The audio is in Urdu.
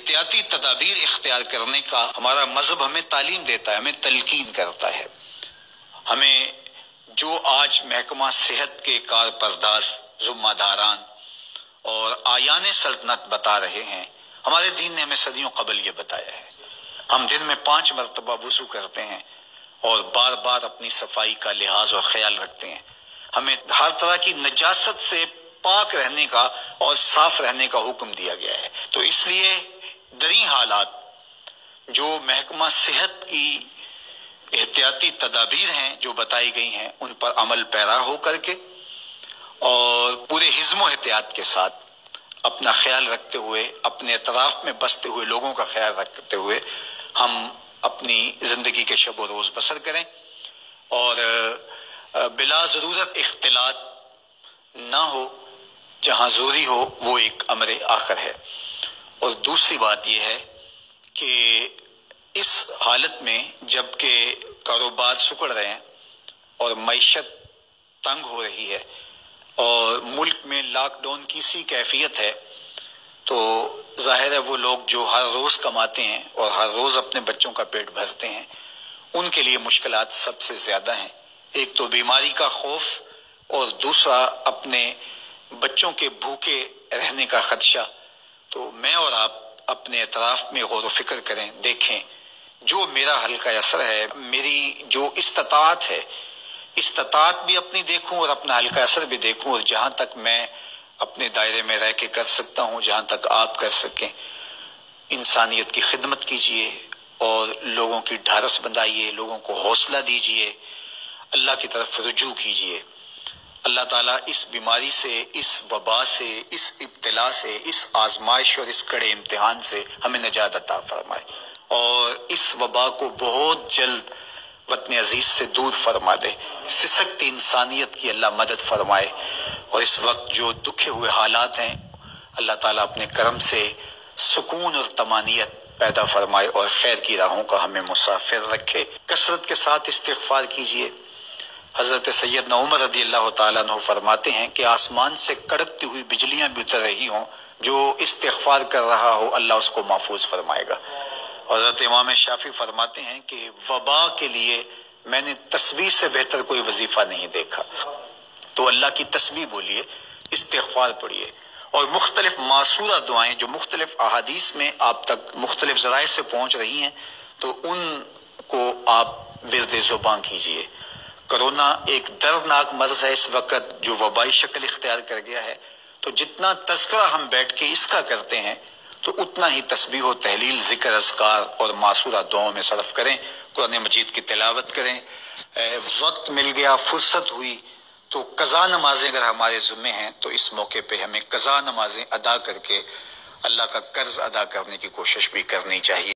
احتیاطی تدابیر اختیار کرنے کا ہمارا مذہب ہمیں تعلیم دیتا ہے، ہمیں تلقین کرتا ہے۔ ہمیں جو آج محکمہ صحت کے کارپرداز، ذمہ داران اور آیان سلطنت بتا رہے ہیں، ہمارے دین نے ہمیں صدیوں قبل یہ بتایا ہے۔ ہم دن میں 5 مرتبہ وضو کرتے ہیں اور بار بار اپنی صفائی کا لحاظ اور خیال رکھتے ہیں۔ ہمیں ہر طرح کی نجاست سے پاک رہنے کا اور صاف رہنے کا حکم دیا گیا ہے۔ تو اس لیے دریں حالات جو محکمہ صحت کی احتیاطی تدابیر ہیں جو بتائی گئی ہیں، ان پر عمل پیرا ہو کر کے اور پورے حزم و احتیاط کے ساتھ اپنا خیال رکھتے ہوئے، اپنے اطراف میں بستے ہوئے لوگوں کا خیال رکھتے ہوئے ہم اپنی زندگی کے شب و روز بسر کریں اور بلا ضرورت اختلاط نہ ہو، جہاں ضروری ہو وہ ایک امر آخر ہے۔ اور دوسری بات یہ ہے کہ اس حالت میں جب کہ کاروبار سکڑ رہے ہیں اور معیشت تنگ ہو رہی ہے اور ملک میں لاک ڈاؤن کی سی کیفیت ہے، تو ظاہر ہے وہ لوگ جو ہر روز کماتے ہیں اور ہر روز اپنے بچوں کا پیٹ بھرتے ہیں، ان کے لیے مشکلات سب سے زیادہ ہیں۔ ایک تو بیماری کا خوف اور دوسرا اپنے بچوں کے بھوکے رہنے کا خدشہ۔ تو میں اور آپ اپنے اطراف میں غور و فکر کریں، دیکھیں جو میرا حلقہ اثر ہے، میری جو استطاعت ہے، استطاعت بھی اپنی دیکھوں اور اپنا حلقہ اثر بھی دیکھوں، اور جہاں تک میں اپنے دائرے میں رہ کے کر سکتا ہوں، جہاں تک آپ کر سکیں، انسانیت کی خدمت کیجئے اور لوگوں کی ڈھارس بندھائیے، لوگوں کو حوصلہ دیجئے، اللہ کی طرف رجوع کیجئے۔ اللہ تعالیٰ اس بیماری سے، اس وبا سے، اس ابتلا سے، اس آزمائش اور اس کڑے امتحان سے ہمیں نجات عطا فرمائے اور اس وبا کو بہت جلد وطن عزیز سے دور فرما دے۔ سسکتی انسانیت کی اللہ مدد فرمائے، اور اس وقت جو دکھے ہوئے حالات ہیں، اللہ تعالیٰ اپنے کرم سے سکون اور طمانینت پیدا فرمائے اور خیر کی راہوں کا ہمیں مسافر رکھے۔ کثرت کے ساتھ استغفار کیجئے۔ حضرت سیدنا عمر رضی اللہ تعالیٰ عنہ فرماتے ہیں کہ آسمان سے کڑکتی ہوئی بجلیاں بھی اتر رہی ہوں، جو استغفار کر رہا ہو اللہ اس کو محفوظ فرمائے گا۔ حضرت امام شافعی فرماتے ہیں کہ وبا کے لیے میں نے تسبیح سے بہتر کوئی وظیفہ نہیں دیکھا۔ تو اللہ کی تسبیح بولیے، استغفار پڑھیے، اور مختلف معصورہ دعائیں جو مختلف احادیث میں آپ تک مختلف ذرائع سے پہنچ رہی ہیں، تو ان کو آپ ورد زبان کیجئے۔ کرونا ایک دردناک مرض ہے اس وقت جو وبائی شکل اختیار کر گیا ہے، تو جتنا تذکرہ ہم بیٹھ کے اس کا کرتے ہیں تو اتنا ہی تسبیح و تحلیل، ذکر، اذکار اور معصورہ دعاؤں میں صرف کریں، قرآن مجید کی تلاوت کریں۔ وقت مل گیا، فرصت ہوئی تو قضا نمازیں اگر ہمارے ذمہ ہیں تو اس موقع پہ ہمیں قضا نمازیں ادا کر کے اللہ کا قرض ادا کرنے کی کوشش بھی کرنی چاہیے۔